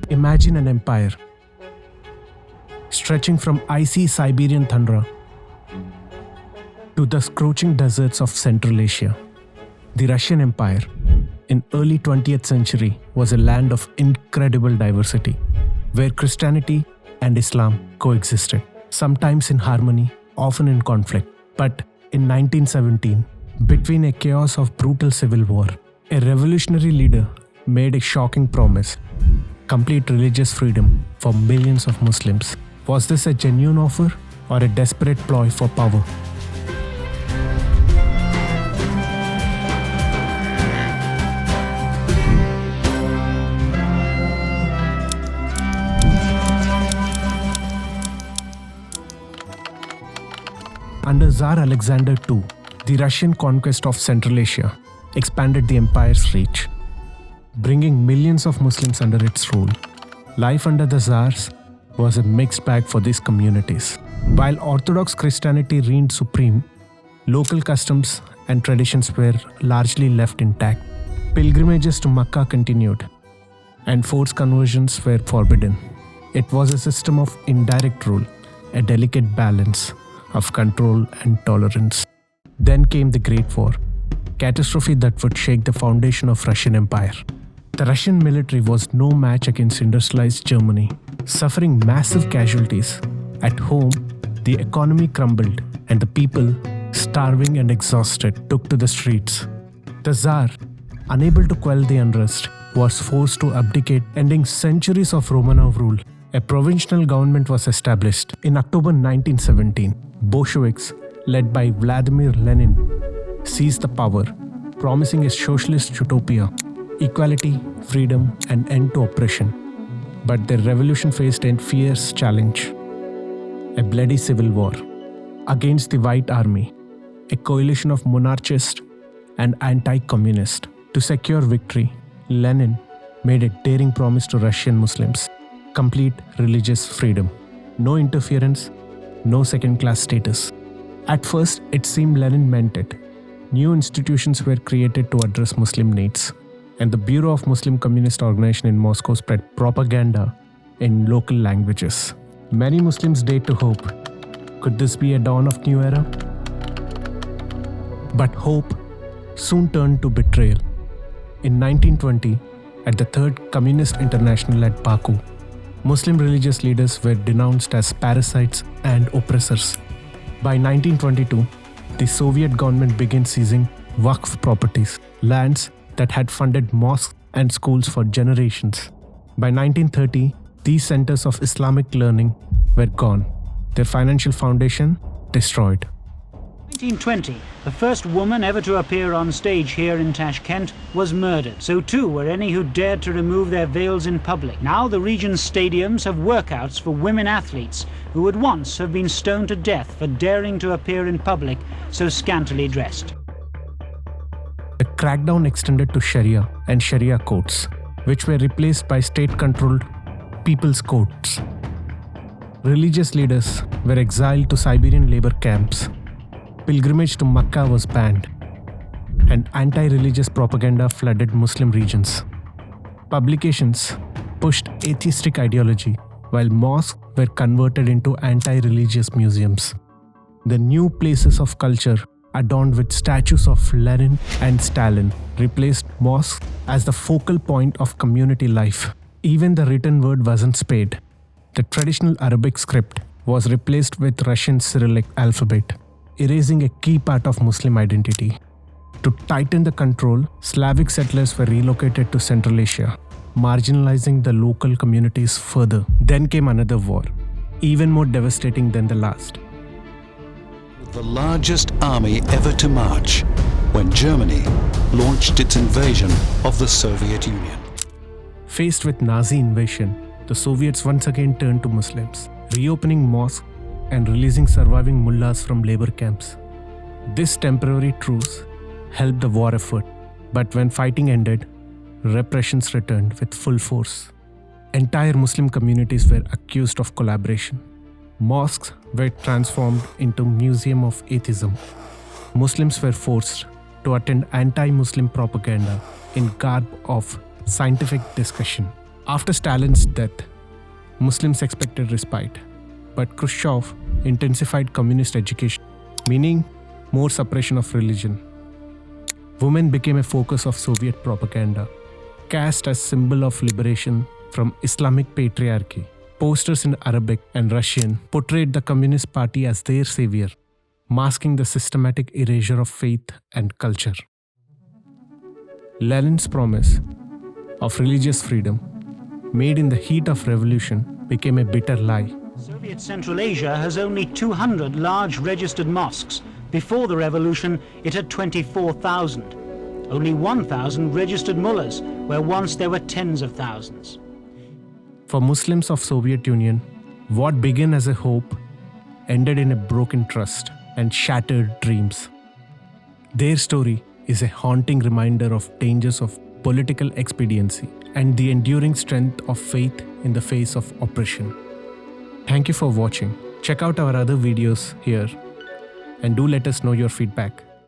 Imagine an empire stretching from icy Siberian tundra to the scorching deserts of Central Asia. The Russian Empire in early 20th century was a land of incredible diversity, where Christianity and Islam coexisted, sometimes in harmony, often in conflict. But in 1917, between a chaos of brutal civil war, a revolutionary leader made a shocking promise: complete religious freedom for millions of Muslims. Was this a genuine offer or a desperate ploy for power? Under Tsar Alexander II, the Russian conquest of Central Asia expanded the empire's reach, bringing millions of Muslims under its rule. Life under the Tsars was a mixed bag for these communities. While Orthodox Christianity reigned supreme, local customs and traditions were largely left intact. Pilgrimages to Mecca continued, and forced conversions were forbidden. It was a system of indirect rule, a delicate balance of control and tolerance. Then came the Great War, catastrophe that would shake the foundation of Russian Empire. The Russian military was no match against industrialized Germany, suffering massive casualties. At home, the economy crumbled and the people, starving and exhausted, took to the streets. The Tsar, unable to quell the unrest, was forced to abdicate, ending centuries of Romanov rule. A provisional government was established. In October 1917, Bolsheviks, led by Vladimir Lenin, seized the power, promising a socialist utopia: equality, freedom, and end to oppression. But their revolution faced a fierce challenge: a bloody civil war. Against the White Army, a coalition of monarchists and anti-communists. To secure victory, Lenin made a daring promise to Russian Muslims: complete religious freedom. No interference, no second-class status. At first, it seemed Lenin meant it. New institutions were created to address Muslim needs, and the Bureau of Muslim Communist Organization in Moscow spread propaganda in local languages. Many Muslims dared to hope. Could this be a dawn of new era? But hope soon turned to betrayal. In 1920, at the Third Communist International at Baku, Muslim religious leaders were denounced as parasites and oppressors. By 1922, the Soviet government began seizing Waqf properties, lands that had funded mosques and schools for generations. By 1930, these centers of Islamic learning were gone, their financial foundation destroyed. 1920, the first woman ever to appear on stage here in Tashkent was murdered. So too were any who dared to remove their veils in public. Now the region's stadiums have workouts for women athletes who would once have been stoned to death for daring to appear in public so scantily dressed. The crackdown extended to Sharia and Sharia courts, which were replaced by state-controlled people's courts. Religious leaders were exiled to Siberian labor camps. Pilgrimage to Mecca was banned, and anti-religious propaganda flooded Muslim regions. Publications pushed atheistic ideology, while mosques were converted into anti-religious museums. The new places of culture, adorned with statues of Lenin and Stalin, replaced mosques as the focal point of community life. Even the written word wasn't spared. The traditional Arabic script was replaced with Russian Cyrillic alphabet, erasing a key part of Muslim identity. To tighten the control, Slavic settlers were relocated to Central Asia, marginalizing the local communities further. Then came another war, even more devastating than the last. The largest army ever to march, when Germany launched its invasion of the Soviet Union. Faced with Nazi invasion, the Soviets once again turned to Muslims, reopening mosques and releasing surviving mullahs from labor camps. This temporary truce helped the war effort, but when fighting ended, repressions returned with full force. Entire Muslim communities were accused of collaboration. Mosques were transformed into museums of atheism. Muslims were forced to attend anti-Muslim propaganda in garb of scientific discussion. After Stalin's death, Muslims expected respite, but Khrushchev intensified communist education, meaning more suppression of religion. Women became a focus of Soviet propaganda. Caste as symbol of liberation from Islamic patriarchy. Posters in Arabic and Russian portrayed the Communist Party as their savior, masking the systematic erasure of faith and culture. Lenin's promise of religious freedom, made in the heat of revolution, became a bitter lie. Soviet Central Asia has only 200 large registered mosques. Before the revolution, it had 24,000. Only 1,000 registered mullahs, where once there were tens of thousands. For Muslims of Soviet Union, what began as a hope ended in a broken trust and shattered dreams. Their story is a haunting reminder of dangers of political expediency and the enduring strength of faith in the face of oppression. Thank you for watching. Check out our other videos here and do let us know your feedback.